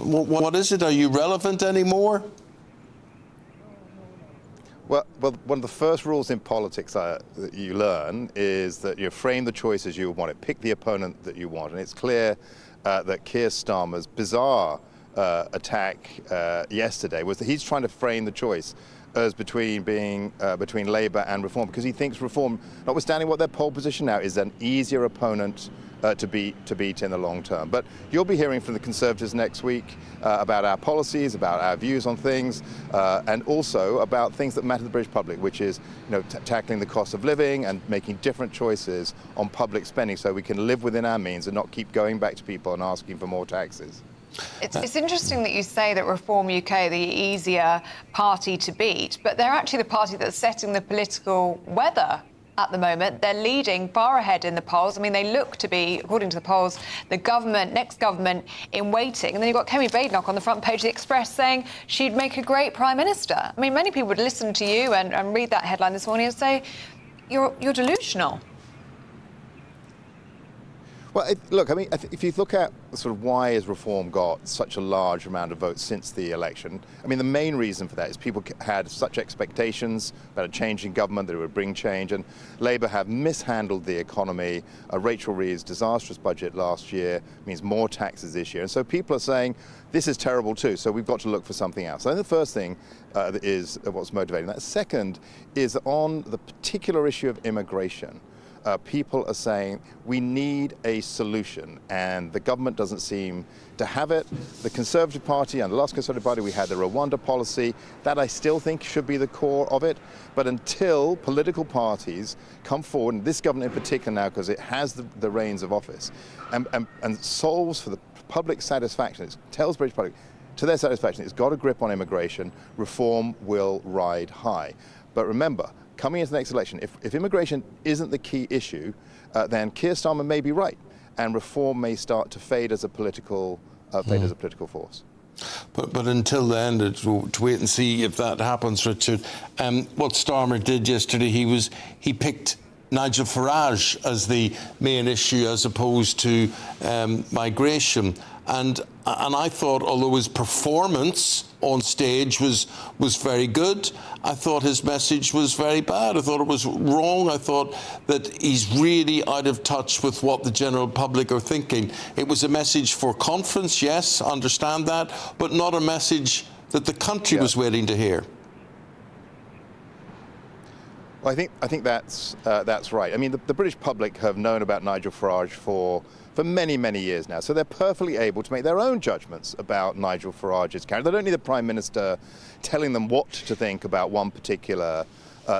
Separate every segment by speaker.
Speaker 1: What is it? Are you relevant anymore?
Speaker 2: Well, one of the first rules in politics that you learn is that you frame the choice as you want it. Pick the opponent that you want. And it's clear that Keir Starmer's bizarre attack yesterday was that he's trying to frame the choice as between Labour and Reform, because he thinks Reform, notwithstanding what their poll position now, is an easier opponent to beat in the long term. But you'll be hearing from the Conservatives next week about our policies, about our views on things, and also about things that matter to the British public, which is tackling the cost of living and making different choices on public spending so we can live within our means and not keep going back to people and asking for more taxes.
Speaker 3: It's interesting that you say that Reform UK, the easier party to beat, but they're actually the party that's setting the political weather at the moment. They're leading far ahead in the polls. I mean, they look to be, according to the polls, the next government in waiting. And then you've got Kemi Badenoch on the front page of the Express saying she'd make a great Prime Minister. I mean, many people would listen to you and read that headline this morning and say, you're delusional.
Speaker 2: Well, look, I mean, if you look at sort of why has Reform got such a large amount of votes since the election, I mean, the main reason for that is people had such expectations about a change in government that it would bring change, and Labour have mishandled the economy. Rachel Reev's disastrous budget last year means more taxes this year, and so people are saying this is terrible too, so we've got to look for something else. I think the first thing is what's motivating that. Second is on the particular issue of immigration. People are saying we need a solution, and the government doesn't seem to have it. The Conservative Party and the last Conservative Party, we had the Rwanda policy. That I still think should be the core of it. But until political parties come forward, and this government in particular now, because it has the reins of office, and solves for the public satisfaction, it tells British public, to their satisfaction, it's got a grip on immigration, Reform will ride high. But remember, coming into the next election, if immigration isn't the key issue, then Keir Starmer may be right, and Reform may start to fade as a political force.
Speaker 1: But until then, to wait and see if that happens, Richard. What Starmer did yesterday, he picked Nigel Farage as the main issue as opposed to migration. And I thought, although his performance on stage was very good, I thought his message was very bad. I thought it was wrong. I thought that he's really out of touch with what the general public are thinking. It was a message for conference, yes, understand that, but not a message that the country was waiting to hear.
Speaker 2: Well, I think that's right. I mean, the British public have known about Nigel Farage for many, many years now, so they're perfectly able to make their own judgments about Nigel Farage's character. They don't need the Prime Minister telling them what to think about one particular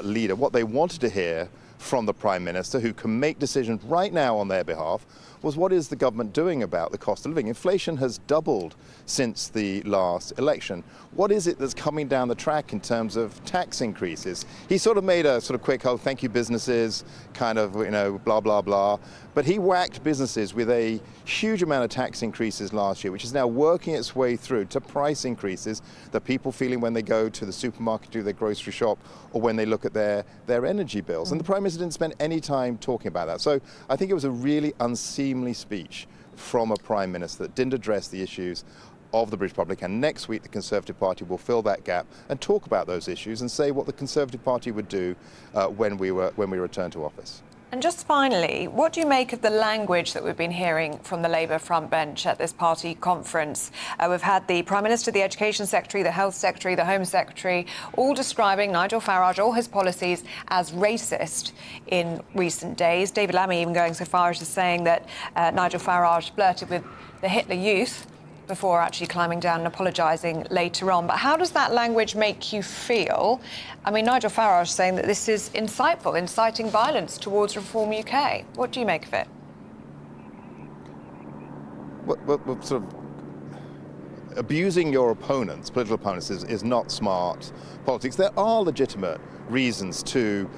Speaker 2: leader. What they wanted to hear from the Prime Minister, who can make decisions right now on their behalf, was what is the government doing about the cost of living? Inflation has doubled since the last election. What is it that's coming down the track in terms of tax increases? He sort of made a sort of quick, oh, thank you businesses, kind of, blah, blah, blah. But he whacked businesses with a huge amount of tax increases last year, which is now working its way through to price increases that people feeling when they go to the supermarket, do their grocery shop, or when they look at their energy bills. And the Prime Minister didn't spend any time talking about that. So I think it was a really unseemly speech from a Prime Minister that didn't address the issues of the British public. And next week, the Conservative Party will fill that gap and talk about those issues and say what the Conservative Party would do when we return to office.
Speaker 3: And just finally, what do you make of the language that we've been hearing from the Labour front bench at this party conference? We've had the Prime Minister, the Education Secretary, the Health Secretary, the Home Secretary, all describing Nigel Farage, all his policies, as racist in recent days. David Lammy even going so far as to saying that Nigel Farage flirted with the Hitler Youth before actually climbing down and apologising later on. But how does that language make you feel? I mean, Nigel Farage saying that this is insightful, inciting violence towards Reform UK. What do you make of it?
Speaker 2: Well, sort of abusing your opponents, political opponents, is not smart politics. There are legitimate reasons to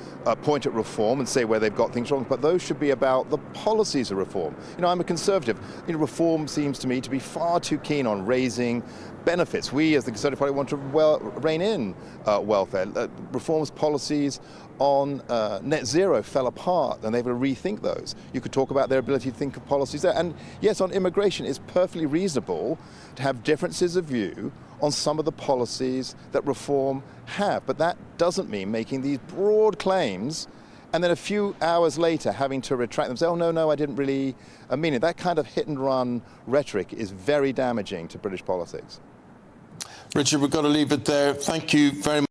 Speaker 2: point at Reform and say where they've got things wrong, but those should be about the policies of Reform. I'm a Conservative. Reform seems to me to be far too keen on raising benefits. We, as the Conservative Party, want to rein in welfare. Reform's policies on net zero fell apart and they were to rethink those. You could talk about their ability to think of policies there. And yes, on immigration, it's perfectly reasonable to have differences of view on some of the policies that reform have. But that doesn't mean making these broad claims and then a few hours later having to retract them and say, oh, no, I didn't really mean it. That kind of hit and run rhetoric is very damaging to British politics.
Speaker 1: Richard, we've got to leave it there. Thank you very much.